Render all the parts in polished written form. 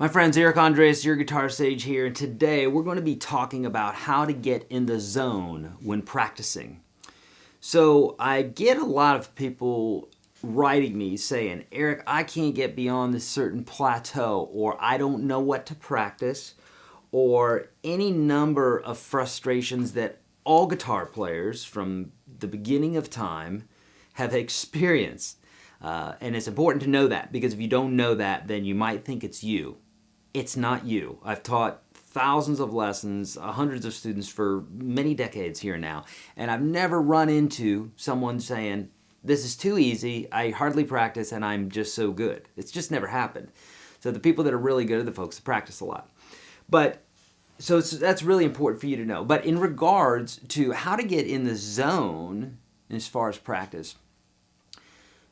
My friends, Eric Andres, your Guitar Sage here, and today we're going to be talking about how to get in the zone when practicing. So I get a lot of people writing me saying, Eric, I can't get beyond this certain plateau, or I don't know what to practice, or any number of frustrations that all guitar players from the beginning of time have experienced. And it's important to know that, because if you don't know that, then you might think it's you. It's not you. I've taught thousands of lessons, hundreds of students for many decades here now, and I've never run into someone saying, this is too easy, I hardly practice, and I'm just so good. It's just never happened. So the people that are really good are the folks that practice a lot. But so that's really important for you to know. But in regards to how to get in the zone as far as practice,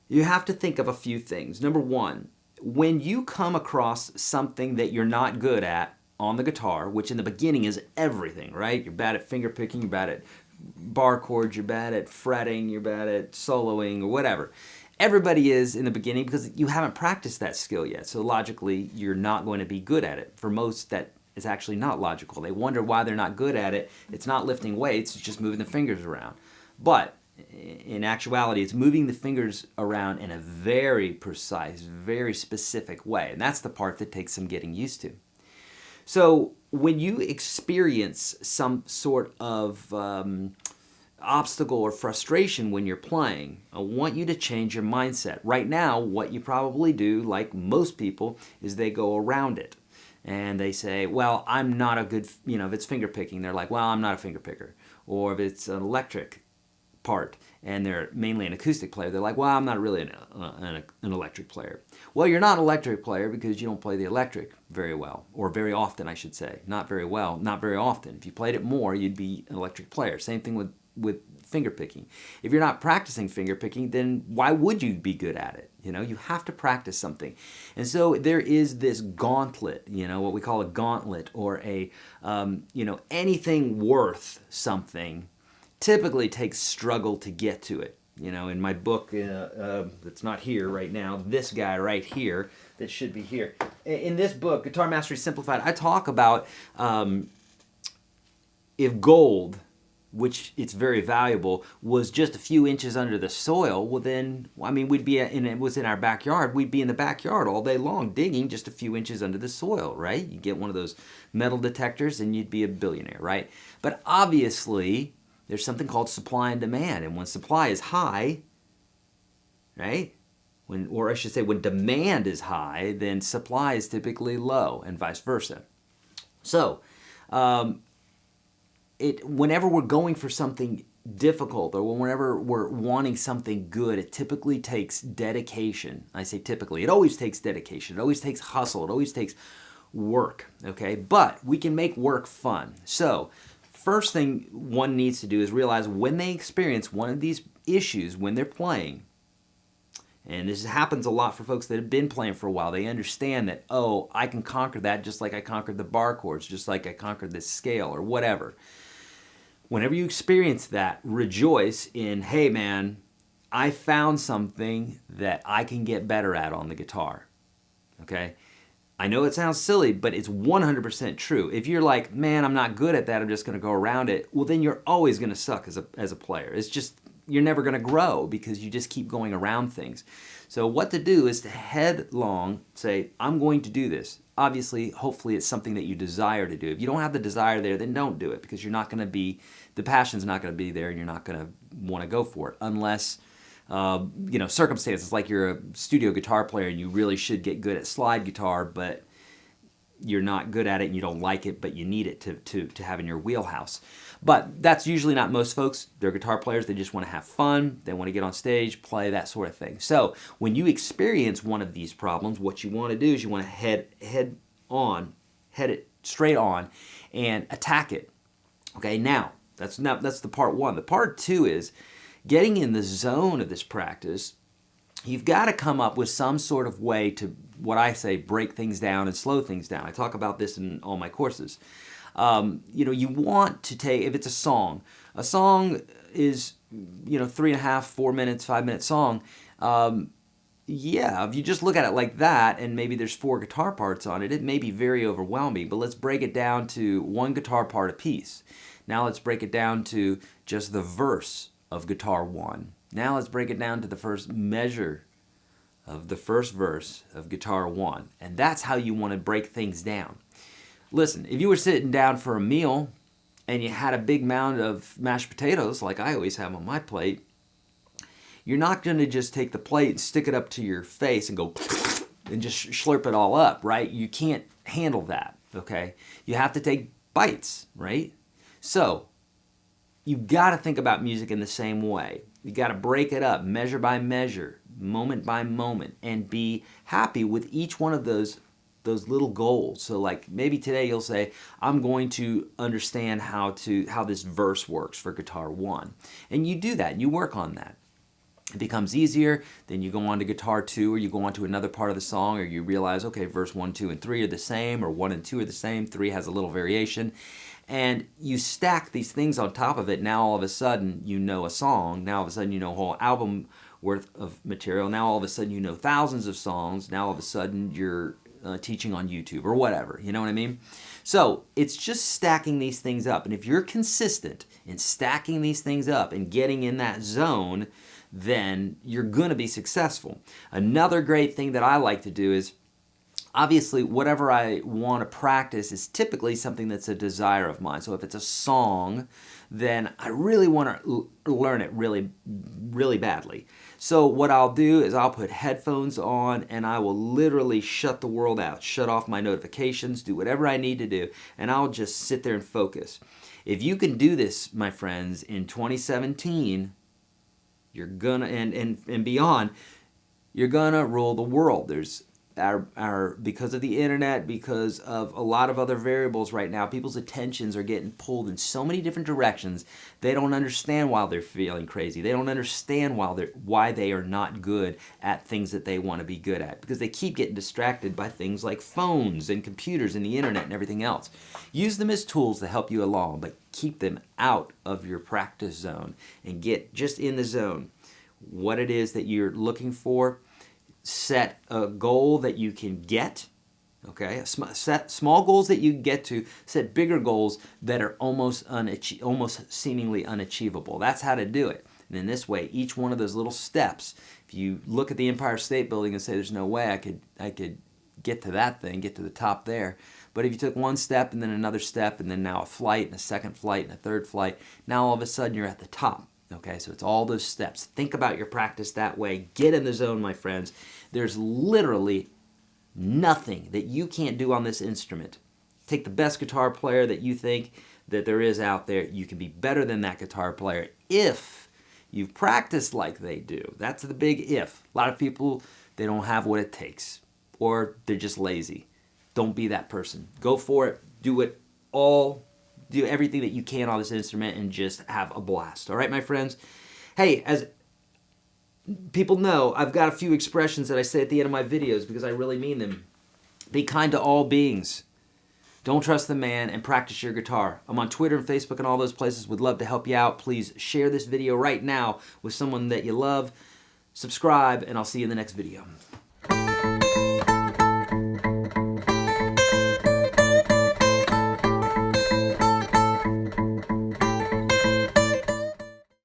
you have to think of a few things. Number one, when you come across something that you're not good at on the guitar, which in the beginning is everything, right? You're bad at finger picking, you're bad at bar chords, you're bad at fretting, you're bad at soloing, or whatever. Everybody is in the beginning because you haven't practiced that skill yet. So logically, you're not going to be good at it. For most, that is actually not logical. They wonder why they're not good at it. It's not lifting weights, it's just moving the fingers around. But in actuality, it's moving the fingers around in a very precise, very specific way. And that's the part that takes some getting used to. So when you experience some sort of obstacle or frustration when you're playing, I want you to change your mindset. Right now, what you probably do, like most people, is they go around it. And they say, well, I'm not a good, if it's finger picking, they're like, well, I'm not a finger picker. Or if it's an electric part and they're mainly an acoustic player, they're like, well, I'm not really an electric player. Well, you're not an electric player because you don't play the electric very well, or very often, I should say. Not very well, not very often. If you played it more, you'd be an electric player. Same thing with finger picking. If you're not practicing finger picking, then why would you be good at it? You have to practice something. And so there is this gauntlet, what we call a gauntlet, or a, anything worth something typically takes struggle to get to it. In my book, that's not here right now, this guy right here, that should be here. In this book, Guitar Mastery Simplified, I talk about if gold, which it's very valuable, was just a few inches under the soil, well then, we'd be it was in our backyard, we'd be in the backyard all day long digging just a few inches under the soil, right? You get one of those metal detectors and you'd be a billionaire, right? But obviously, there's something called supply and demand, and when supply is high, right? When demand is high, then supply is typically low, and vice versa. So, whenever we're going for something difficult, or whenever we're wanting something good, it typically takes dedication. I say typically. It always takes dedication. It always takes hustle. It always takes work, okay? But we can make work fun. So, first thing one needs to do is realize when they experience one of these issues when they're playing, and this happens a lot for folks that have been playing for a while, they understand that, oh, I can conquer that just like I conquered the bar chords, just like I conquered this scale, or whatever. Whenever you experience that, rejoice in, hey man, I found something that I can get better at on the guitar, okay? I know it sounds silly, but it's 100% true. If you're like, man, I'm not good at that, I'm just going to go around it, well, then you're always going to suck as a player. It's just, you're never going to grow because you just keep going around things. So what to do is to headlong say, I'm going to do this. Obviously, hopefully it's something that you desire to do. If you don't have the desire there, then don't do it, because you're not going to be, the passion's not going to be there, and you're not going to want to go for it unless circumstances like you're a studio guitar player and you really should get good at slide guitar, but you're not good at it and you don't like it, but you need it to have in your wheelhouse. But that's usually not most folks. They're guitar players. They just want to have fun. They want to get on stage, play, that sort of thing. So when you experience one of these problems, what you want to do is you want to head it straight on and attack it. Okay, now that's the part one. The part two is getting in the zone of this practice. You've got to come up with some sort of way to, what I say, break things down and slow things down. I talk about this in all my courses. You want to take, if it's a song is, 3.5, 4 minutes, 5 minute song. yeah, if you just look at it like that and maybe there's 4 guitar parts on it, it may be very overwhelming, but let's break it down to 1 guitar part apiece. Now let's break it down to just the verse of guitar 1. Now let's break it down to the first measure of the first verse of guitar 1. And that's how you want to break things down. Listen, if you were sitting down for a meal and you had a big mound of mashed potatoes, like I always have on my plate, you're not going to just take the plate and stick it up to your face and go and just slurp it all up, right? You can't handle that, okay? You have to take bites, right? So you've got to think about music in the same way. You got to break it up, measure by measure, moment by moment, and be happy with each one of those little goals. So like maybe today you'll say, I'm going to understand how this verse works for guitar 1. And you do that, and you work on that. It becomes easier, then you go on to guitar 2, or you go on to another part of the song, or you realize, okay, verse 1, 2, and 3 are the same, or 1 and 2 are the same, 3 has a little variation. And you stack these things on top of it. Now all of a sudden you know a song. Now all of a sudden you know a whole album worth of material. Now all of a sudden you know thousands of songs. Now all of a sudden you're teaching on YouTube or whatever. You know what I mean? So it's just stacking these things up. And if you're consistent in stacking these things up and getting in that zone, then you're going to be successful. Another great thing that I like to do is, obviously, whatever I want to practice is typically something that's a desire of mine. So if it's a song, then I really want to learn it really, really badly. So what I'll do is I'll put headphones on and I will literally shut the world out, shut off my notifications, do whatever I need to do, and I'll just sit there and focus. If you can do this, my friends, in 2017, you're gonna, and beyond, you're gonna rule the world. There's because of the internet, because of a lot of other variables right now, people's attentions are getting pulled in so many different directions. They don't understand why they're feeling crazy. They don't understand why they are not good at things that they want to be good at, because they keep getting distracted by things like phones and computers and the internet and everything else. Use them as tools to help you along, but keep them out of your practice zone and get just in the zone. What it is that you're looking for, set a goal that you can get, okay? Set small goals that you can get to, set bigger goals that are almost seemingly unachievable. That's how to do it. And in this way, each one of those little steps, if you look at the Empire State Building and say, there's no way I could get to that thing, get to the top there. But if you took one step and then another step and then now a flight and a second flight and a third flight, now all of a sudden you're at the top. Okay, so it's all those steps. Think about your practice that way. Get in the zone, my friends. There's literally nothing that you can't do on this instrument. Take the best guitar player that you think that there is out there. You can be better than that guitar player if you've practiced like they do. That's the big if. A lot of people, they don't have what it takes, or they're just lazy. Don't be that person. Go for it. Do it all. Do everything that you can on this instrument and just have a blast. All right, my friends? Hey, as people know, I've got a few expressions that I say at the end of my videos because I really mean them. Be kind to all beings. Don't trust the man, and practice your guitar. I'm on Twitter and Facebook and all those places. Would love to help you out. Please share this video right now with someone that you love. Subscribe, and I'll see you in the next video.